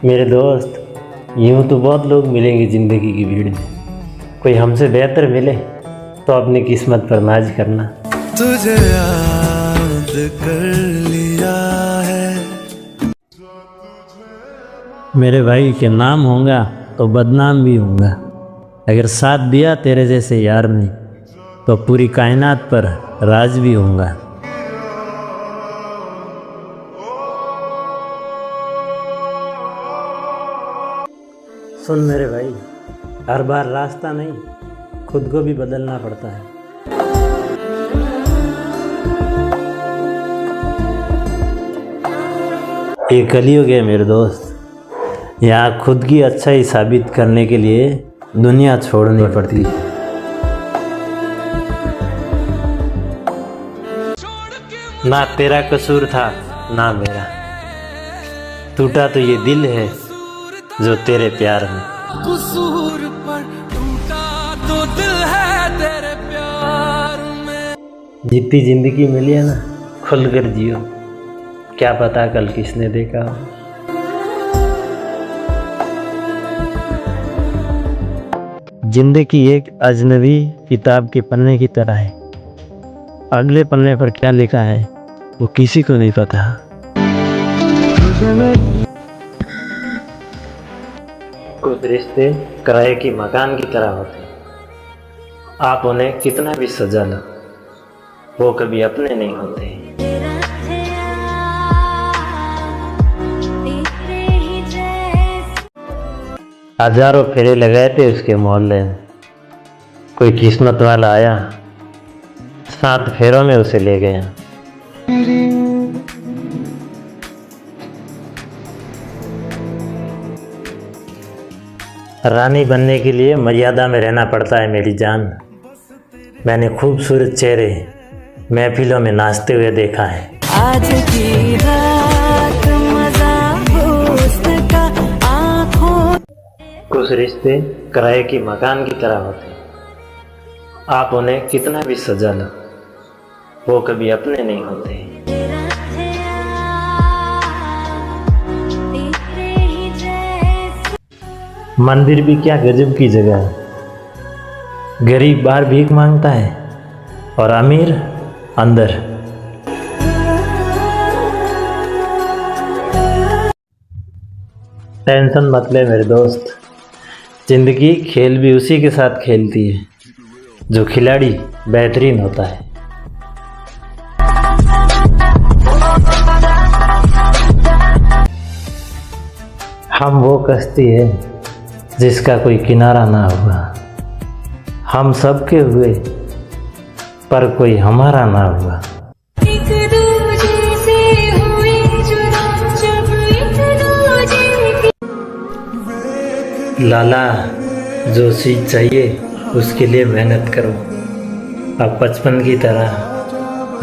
मेरे दोस्त, यूँ तो बहुत लोग मिलेंगे ज़िंदगी की भीड़ में, कोई हमसे बेहतर मिले तो अपनी किस्मत पर नाज करना। तुझे याद कर लिया है। मेरे भाई के नाम होगा तो बदनाम भी होगा, अगर साथ दिया तेरे जैसे यार ने तो पूरी कायनात पर राज भी होगा। सुन मेरे भाई, हर बार रास्ता नहीं खुद को भी बदलना पड़ता है। ये कलयुग है मेरे दोस्त, यहाँ खुद की अच्छाई साबित करने के लिए दुनिया छोड़नी पड़ती है। ना तेरा कसूर था ना मेरा, टूटा तो ये दिल है जो तेरे प्यार में। कसूर पर टूटा तो दिल है तेरे प्यार में। जितनी जिंदगी मिली है ना, खुल कर जियो, क्या पता कल किसने देखा हो। जिंदगी एक अजनबी किताब के पन्ने की तरह है, अगले पन्ने पर क्या लिखा है वो किसी को नहीं पता। कुछ रिश्ते किराए की मकान की तरह होते हैं, आप उन्हें कितना भी सजा लो वो कभी अपने नहीं होते। हजारों फेरे लगाए थे उसके मोहल्ले में, कोई किस्मत वाला आया 7 फेरों में उसे ले गया। रानी बनने के लिए मर्यादा में रहना पड़ता है मेरी जान। मैंने खूबसूरत चेहरे महफिलों में नाचते हुए देखा है। आज की रात मजा हुस्न का आँखों। कुछ रिश्ते किराए की मकान की तरह होते हैं, आप उन्हें कितना भी सजा लो वो कभी अपने नहीं होते। मंदिर भी क्या गजब की जगह है, गरीब बाहर भीख मांगता है और अमीर अंदर। टेंशन मत ले मेरे दोस्त, जिंदगी खेल भी उसी के साथ खेलती है जो खिलाड़ी बेहतरीन होता है। हम वो कश्ती है जिसका कोई किनारा ना होगा, हम सबके हुए पर कोई हमारा ना हुआ। एक दूजे से हुए जुदा जब एक दूजे की। लाला, जो चीज चाहिए उसके लिए मेहनत करो, अब बचपन की तरह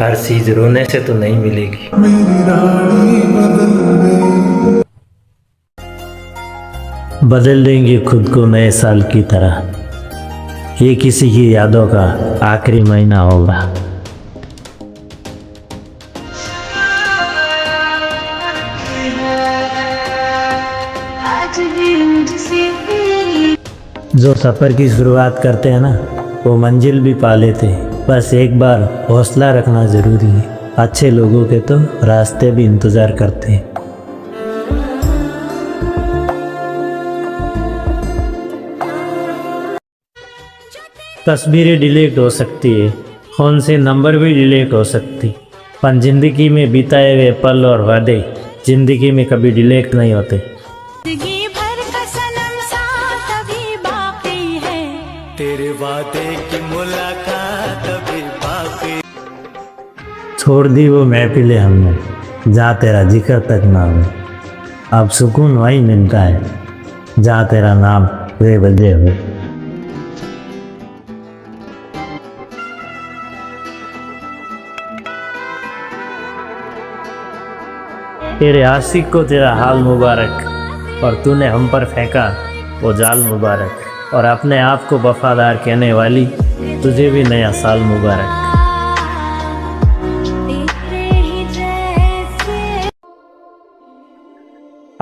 हर चीज रोने से तो नहीं मिलेगी। बदल देंगे खुद को नए साल की तरह, ये किसी की यादों का आखिरी महीना होगा। जो सफ़र की शुरुआत करते हैं ना वो मंजिल भी पा लेते हैं, बस एक बार हौसला रखना ज़रूरी है। अच्छे लोगों के तो रास्ते भी इंतज़ार करते हैं। तस्वीरें डिलीट हो सकती है, फ़ोन से नंबर भी डिलीट हो सकती, पर ज़िंदगी में बिताए हुए पल और वादे ज़िंदगी में कभी डिलीट नहीं होते। जिंदगी भर का सनम साथ अभी बाकी है, तेरे वादे की मुलाकात अभी बाकी। छोड़ दी वो महफिलें हमने जहाँ तेरा जिक्र तक ना हो, अब सुकून वही मिलता है जहाँ तेरा नाम बेवजह हो। तेरे आशिक को तेरा हाल मुबारक, और तूने हम पर फेंका वो जाल मुबारक, और अपने आप को वफादार कहने वाली तुझे भी नया साल मुबारक।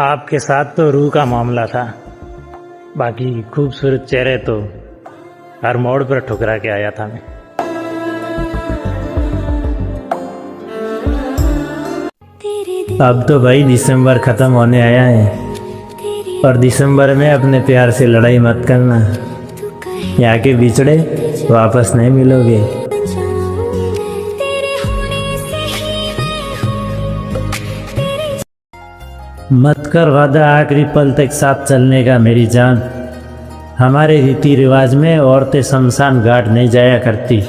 आपके साथ तो रूह का मामला था, बाकी खूबसूरत चेहरे तो हर मोड़ पर ठुकरा के आया था मैं। अब तो भाई दिसंबर खत्म होने आया है, और दिसंबर में अपने प्यार से लड़ाई मत करना, यहाँ के बिछड़े वापस नहीं मिलोगे। मत कर वादा आखिरी पल तक साथ चलने का मेरी जान, हमारे रीति रिवाज में औरतें शमशान घाट नहीं जाया करती।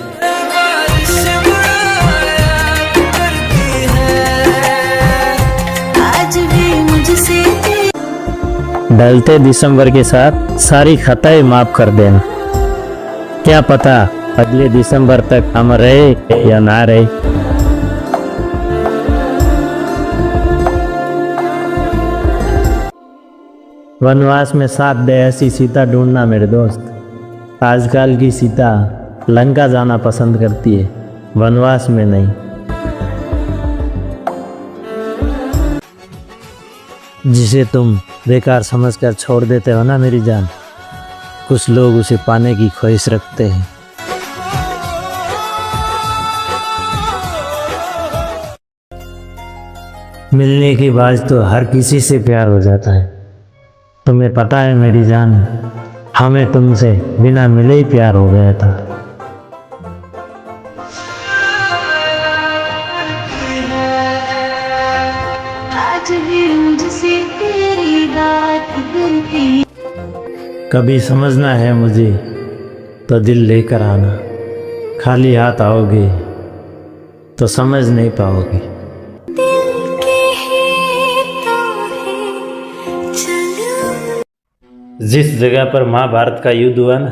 आज भी मुझसे ढलते दिसंबर के साथ सारी खताएं माफ कर देना, क्या पता अगले दिसंबर तक हम रहे या ना रहे। वनवास में साथ दे ऐसी सीता ढूंढना मेरे दोस्त, आजकल की सीता लंका जाना पसंद करती है, वनवास में नहीं। जिसे तुम बेकार समझकर छोड़ देते हो ना मेरी जान, कुछ लोग उसे पाने की ख्वाहिश रखते हैं। मिलने के बाद तो हर किसी से प्यार हो जाता है, तुम्हें पता है मेरी जान, हमें तुमसे बिना मिले ही प्यार हो गया था। आज भी मुझसे तेरी बात बनती। कभी समझना है मुझे तो दिल लेकर आना, खाली हाथ आओगे तो समझ नहीं पाओगे। दिल के ही तो है चलो। जिस जगह पर महाभारत का युद्ध हुआ ना,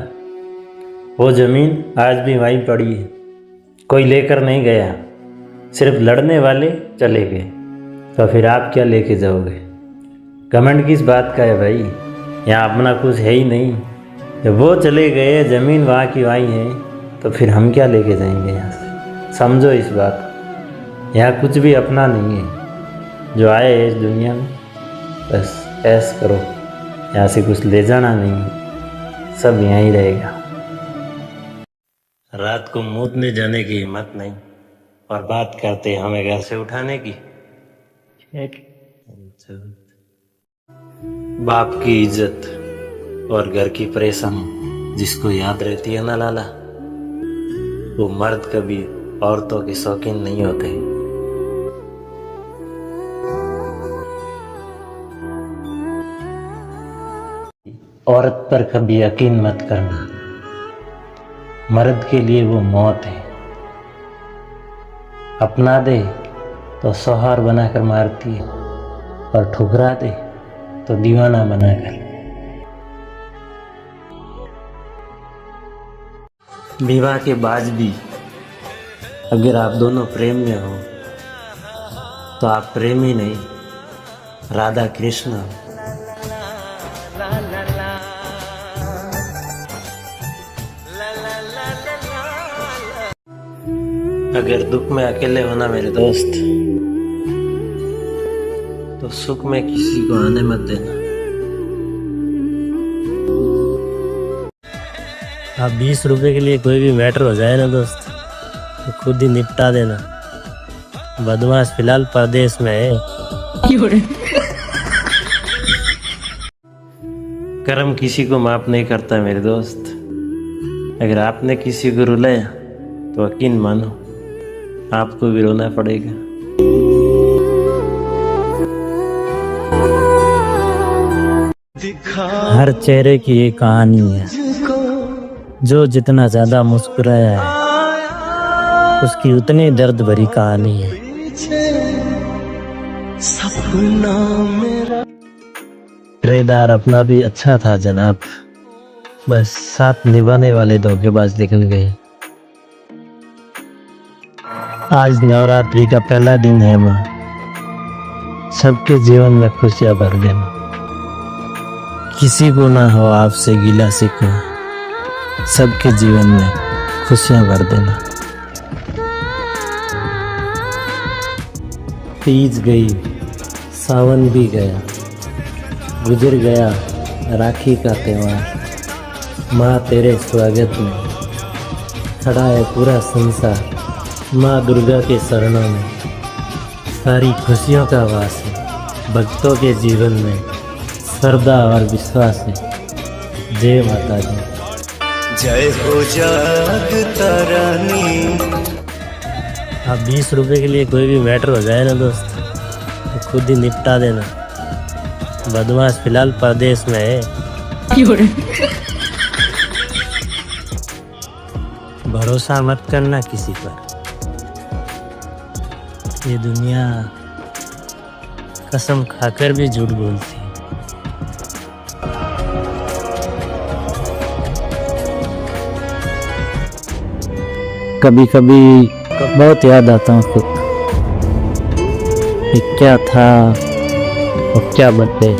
वो जमीन आज भी वहीं पड़ी है, कोई लेकर नहीं गया, सिर्फ लड़ने वाले चले गए। तो फिर आप क्या लेके जाओगे? घमंड किस बात का है भाई, यहाँ अपना कुछ है ही नहीं। जब वो चले गए, ज़मीन वहाँ की वहीं है, तो फिर हम क्या लेके जाएंगे यहाँ से? समझो इस बात, यहाँ कुछ भी अपना नहीं है। जो आए इस दुनिया में बस ऐश करो, यहाँ से कुछ ले जाना नहीं है, सब यहाँ ही रहेगा। रात को मूतने जाने की हिम्मत नहीं, और बात करते हमें घर से उठाने की। बाप की इज्जत और घर की परेशानी जिसको याद रहती है ना लाला, वो मर्द कभी औरतों के शौकीन नहीं होते। औरत पर कभी यकीन मत करना, मर्द के लिए वो मौत है। अपना दे तो सोहार बनाकर मारती है, और ठुकरा दे तो दीवाना बनाकर। विवाह के बाद भी अगर आप दोनों प्रेम में हो तो आप प्रेमी नहीं, राधा कृष्ण हो। अगर दुख में अकेले हो ना मेरे दोस्त, तो सुख में किसी को आने मत देना। आप 20 रुपए के लिए कोई भी मैटर हो जाए ना दोस्त, तो खुद ही निपटा देना। बदमाश फिलहाल परदेश में है। कर्म किसी को माफ नहीं करता मेरे दोस्त। अगर आपने किसी को रुलाया तो यकीन मानो आपको भी रोना पड़ेगा। हर चेहरे की एक कहानी है, जो जितना ज्यादा मुस्कुराया है उसकी उतनी दर्द भरी कहानी है। किरदार अपना भी अच्छा था जनाब, बस साथ निभाने वाले धोखेबाज निकल गए। आज नवरात्रि का पहला दिन है माँ, सबके जीवन में खुशियां भर देना। किसी को ना हो आपसे गिला शिकवा, सबके जीवन में खुशियां भर देना। तीज गई, सावन भी गया, गुजर गया राखी का त्योहार, माँ तेरे स्वागत में खड़ा है पूरा संसार। माँ दुर्गा के शरणों में सारी खुशियों का वास है। भक्तों के जीवन में श्रद्धा और विश्वास है। जय माता दी। जय हो जागता रानी। अब 20 रुपए के लिए कोई भी मैटर हो जाए ना दोस्त, तो खुद ही निपटा देना। बदमाश फिलहाल परदेश में है। भरोसा मत करना किसी पर, ये दुनिया कसम खाकर भी झूठ बोलती है। कभी कभी बहुत याद आता हूँ खुद, ये क्या था और क्या बदले।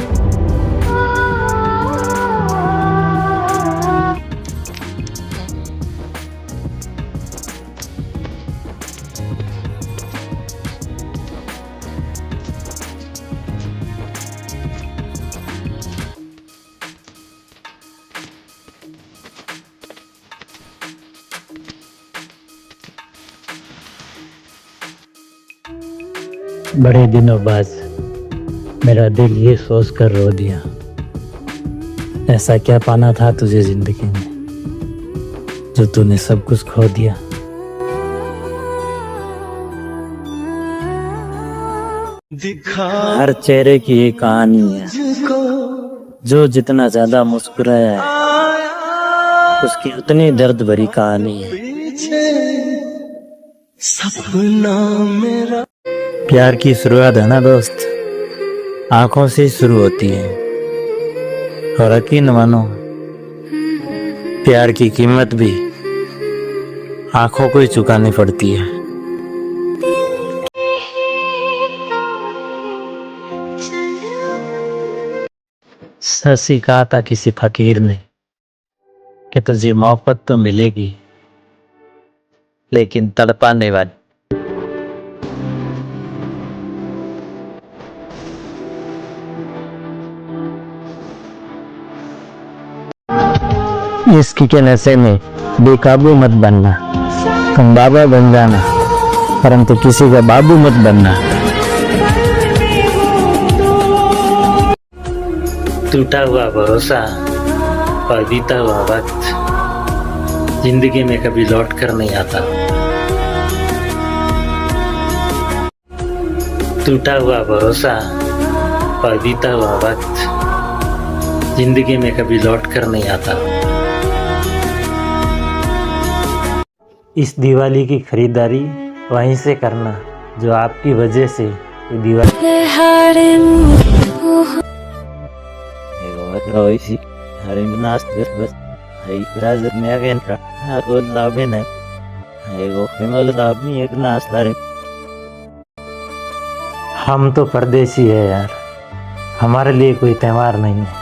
बड़े दिनों बाद मेरा दिल ये सोच कर रो दिया, ऐसा क्या पाना था तुझे जिंदगी में जो तूने सब कुछ खो दिया। हर चेहरे की एक कहानी है, जो जितना ज्यादा मुस्कुराया है उसकी उतनी दर्द भरी कहानी है। सपना मेरा। प्यार की शुरुआत है ना दोस्त, आंखों से ही शुरू होती है। और यकीन मानो, प्यार की कीमत भी आंखों को ही चुकानी पड़ती है। सच ही कहा था किसी फकीर ने कि तुझे मोहब्बत तो मिलेगी लेकिन तड़पाने वाली। इसकी के नशे में बेकाबू मत बनना, तुम बाबा बन जाना परंतु किसी का बाबू मत बनना। टूटा हुआ भरोसा और बीता हुआ वक्त जिंदगी में कभी लौट कर नहीं आता। टूटा हुआ भरोसा और बीता हुआ वक्त जिंदगी में कभी लौट कर नहीं आता। इस दिवाली की खरीदारी वहीं से करना जो आपकी वजह से ये दिवाली। हम तो परदेसी है यार, हमारे लिए कोई त्योहार नहीं है।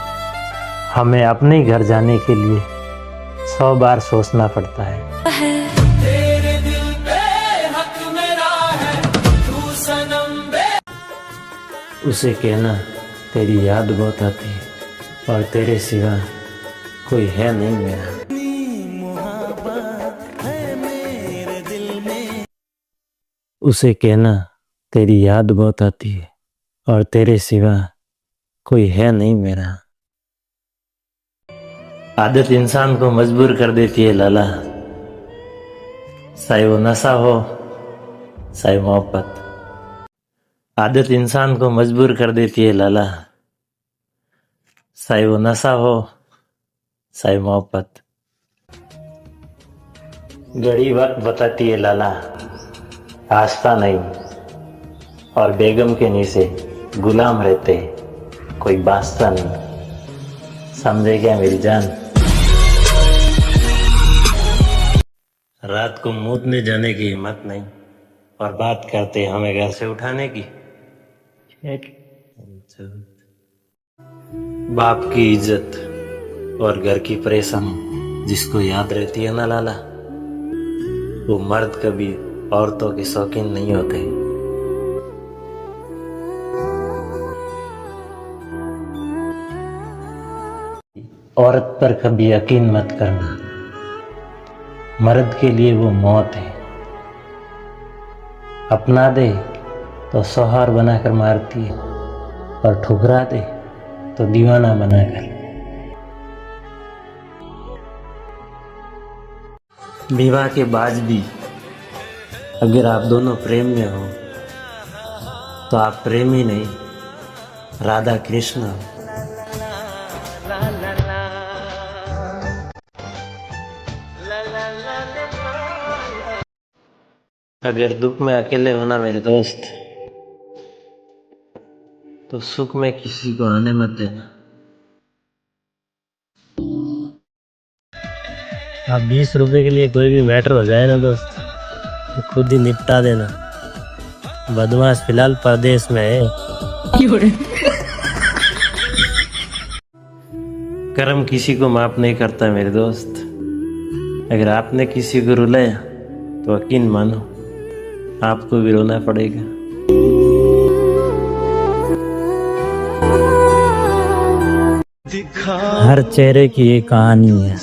हमें अपने घर जाने के लिए 100 बार सोचना पड़ता है। तेरे दिल पे हक मेरा है, तू सनम बे। उसे कहना तेरी याद बहुत आती है और तेरे सिवा कोई है नहीं मेरा। उसे कहना तेरी याद बहुत आती है और तेरे सिवा कोई है नहीं मेरा। आदत इंसान को मजबूर कर देती है लाला, चाहे वो नशा हो चाहे मोहब्बत। आदत इंसान को मजबूर कर देती है लाला, चाहे वो नशा हो चाहे मोहब्बत। घड़ी वक्त बताती है लाला, आस्था नहीं। और बेगम के नीचे गुलाम रहते कोई बास्ता नहीं। समझे क्या मेरी जान? रात को मूतने जाने की हिम्मत नहीं और बात करते हमें घर से उठाने की। बाप की इज्जत और घर की परेशानी जिसको याद रहती है ना लाला, वो मर्द कभी औरतों के शौकीन नहीं होते। औरत पर कभी यकीन मत करना, मर्द के लिए वो मौत है। अपना दे तो सोहार बनाकर मारती है, और ठुकरा दे तो दीवाना बनाकर। विवाह के बाद भी अगर आप दोनों प्रेम में हो तो आप प्रेमी नहीं, राधा कृष्ण हो। अगर दुख में अकेले होना मेरे दोस्त, तो सुख में किसी को आने मत देना। आप 20 रुपए के लिए कोई भी मैटर हो जाए ना दोस्त, तो खुद ही निपटा देना। बदमाश फिलहाल परदेश में है। कर्म किसी को माफ नहीं करता मेरे दोस्त। अगर आपने किसी को रुलाया तो यकीन मानो आपको भी रोना पड़ेगा। हर चेहरे की एक कहानी है,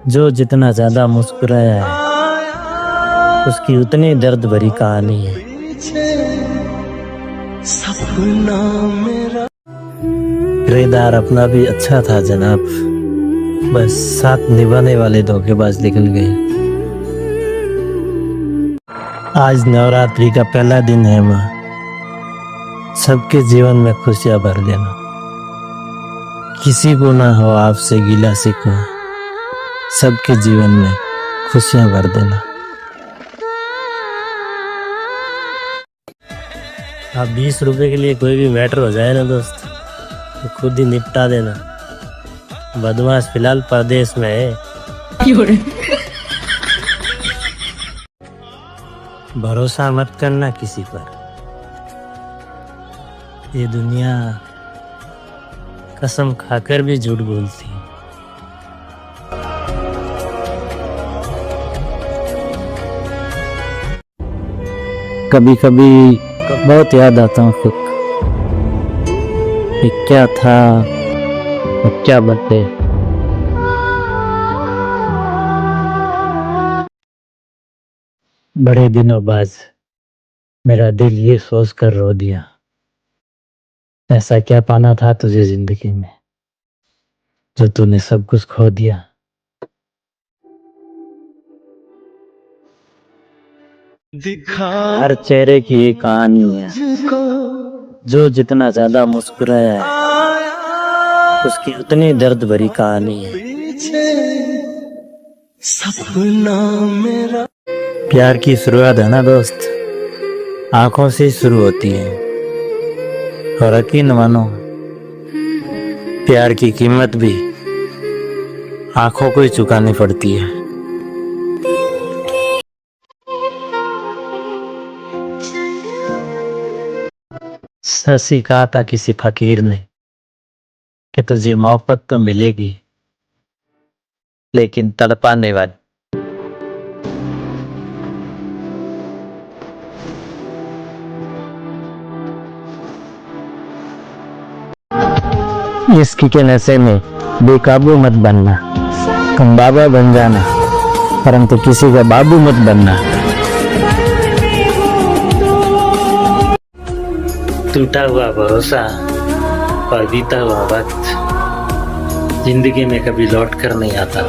जो जितना ज्यादा मुस्कुराया है उसकी उतनी दर्द भरी कहानी है। सपना मेरा किरदार अपना भी अच्छा था जनाब, बस साथ निभाने वाले धोखेबाज निकल गए। आज नवरात्रि का पहला दिन है माँ, सबके जीवन में खुशियां भर देना। किसी को ना हो आपसे गिला शिकवा, सबके जीवन में खुशियां भर देना। आप 20 रुपए के लिए कोई भी मैटर हो जाए ना दोस्त, तो खुद ही निपटा देना। बदमाश फिलहाल परदेश में है। भरोसा मत करना किसी पर, ये दुनिया कसम खाकर भी झूठ बोलती है। कभी कभी बहुत याद आता हूँ खुद, ये क्या था और क्या बने। बड़े दिनों बाद मेरा दिल ये सोच कर रो दिया, ऐसा क्या पाना था तुझे जिंदगी में जो तूने सब कुछ खो दिया। हर चेहरे की एक कहानी है, जो जितना ज्यादा मुस्कुराया है उसकी उतनी दर्द भरी कहानी है। सपना मेरा प्यार की शुरुआत है ना दोस्त, आंखों से शुरू होती है, और यकीन मानो प्यार की कीमत भी आंखों को ही चुकानी पड़ती है। सच ही कहा था किसी फकीर ने कि तुझे मोहब्बत तो मिलेगी लेकिन तड़पाने वाली। इसकी के नशे में बेकाबू मत बनना, तुम बाबा बन जाना परंतु किसी का बाबू मत बनना। टूटा हुआ भरोसा और बीता हुआ वक्त जिंदगी में कभी लौट कर नहीं आता।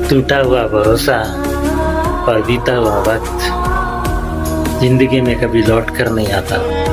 टूटा हुआ भरोसा और बीता हुआ वक्त जिंदगी में कभी लौट कर नहीं आता।